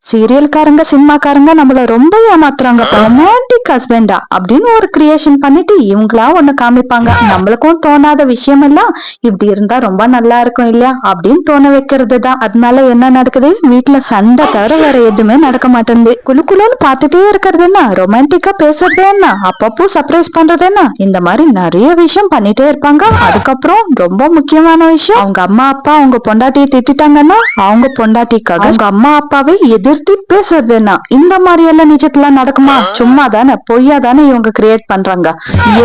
சீரியல்காரங்க சினிமாக்காரங்க நம்மள ரொம்ப ஏமாத்துறாங்க. ரொமான்டிக் ஹஸ்பண்டா அப்படின்னு ஒரு கிரியேஷன் பண்ணிட்டு இவங்களா ஒண்ணு காமிப்பாங்க. நம்மளுக்கும் தோணாத விஷயம் எல்லாம் இப்படி இருந்தா ரொம்ப நல்லா இருக்கும் இல்லையா அப்படின்னு தோண வைக்கிறது தான். அதனால என்ன நடக்குது, வீட்டுல சண்டை தவிர வேற எதுவுமே நடக்க மாட்டேங்குது. குழுக்குழுன்னு பாத்துட்டே இருக்கிறது என்ன, ரொமான்டிக்கா பேசுறது என்ன, அப்பப்போ சர்ப்ரைஸ் பண்றது என்ன, இந்த மாதிரி நிறைய விஷயம் பண்ணிட்டே இருப்பாங்க. அதுக்கப்புறம் ரொம்ப முக்கியமான விஷயம், அவங்க அம்மா அப்பா அவங்க பொண்டாட்டியை திட்டாங்கன்னா அவங்க பொண்டாட்டிக்காக அவங்க அம்மா அப்பாவை எதிர்த்து பேசுறது என்ன, இந்த மாதிரி எல்லாம் நிஜத்துல நடக்குமா? சும்மா தானே, பொய்யா தானே இவங்க கிரியேட் பண்றாங்க.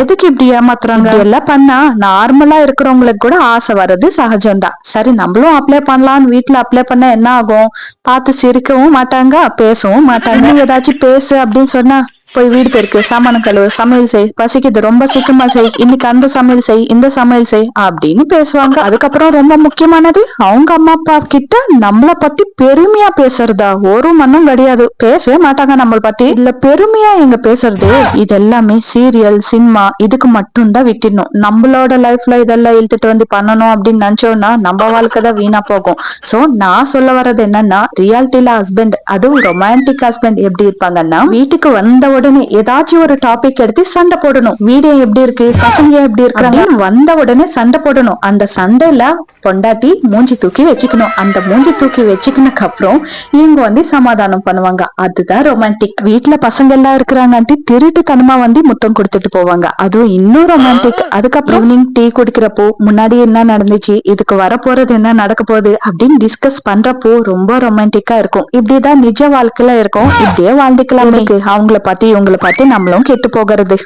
எதுக்கு இப்படி ஏமாத்துறாங்க? எல்லாம் பண்ணா நார்மலா இருக்கிறவங்களுக்கு கூட ஆசை வர்றது சகஜம்தான். சரி நம்மளும் அப்ளை பண்ணலாம்னு வீட்டுல அப்ளை பண்ண என்ன ஆகும், பார்த்து சிரிக்கவும் மாட்டாங்க, பேசவும் மாட்டாங்க. ஏதாச்சும் பேசு அப்படின்னு சொன்னா போய் வீடு பெருக்கு, சாமான கழுவு, சமையல் செய், பசிக்குது ரொம்ப சீக்கிரமா செய், இன்னைக்கு அந்த சமையல் செய், இந்த சமையல் செய் அப்படின்னு பேசுவாங்க. அதுக்கப்புறம் ரொம்ப முக்கியமானது, அவங்க அம்மா அப்பா கிட்ட நம்மள பத்தி பெருமையா பேசுறதா ஒரு மண்ணும் கிடையாது. பேசவே மாட்டாங்க நம்மள பத்தி. இதுல பெருமையா எங்க பேசுறது, இது எல்லாமே சீரியல் சினிமா இதுக்கு மட்டும் தான் விட்டுடணும். நம்மளோட லைஃப்ல இதெல்லாம் இழுத்துட்டு வந்து பண்ணணும் அப்படின்னு நினைச்சோம்னா நம்ம வாழ்க்கை தான் வீணா போகும். சோ நான் சொல்ல வர்றது என்னன்னா, ரியாலிட்டியில ஹஸ்பண்ட், அதுவும் ரொமான்டிக் ஹஸ்பண்ட் எப்படி இருப்பாங்கன்னா, வீட்டுக்கு வந்த உடனே ஏதாச்சும் ஒரு டாபிக் எடுத்து சண்டை போடணும். வீடியோ எப்படி இருக்கு, பசங்க எப்படி இருக்காங்க, வந்த உடனே சண்டை போடணும். அந்த சண்டையில பொண்டாட்டி மூஞ்சி தூக்கி வச்சுக்கணும். அந்த மூஞ்சி தூக்கி வச்சுக்கினக்கு அப்புறம் இவங்க வந்து சமாதானம் பண்ணுவாங்க. அதுதான் ரொமான்டிக். வீட்டுல பசங்க எல்லாம் இருக்கிறாங்கன்ட்டு திருட்டுத்தனமா வந்து முத்தம் கொடுத்துட்டு போவாங்க. அதுவும் இன்னும் ரொமான்டிக். அதுக்கப்புறம் ஈவினிங் டீ குடிக்கிறப்போ முன்னாடி என்ன நடந்துச்சு, இதுக்கு வரப்போறது என்ன நடக்க போகுது அப்படின்னு டிஸ்கஸ் பண்றப்போ ரொம்ப ரொமான்டிக்கா இருக்கும். இப்படிதான் நிஜ வாழ்க்கையில இருக்கும். இப்படியே வாழ்ந்துக்கலாமே, அவங்கள பத்தி இவங்களை பார்த்து நம்மளும் கெட்டு போகிறது.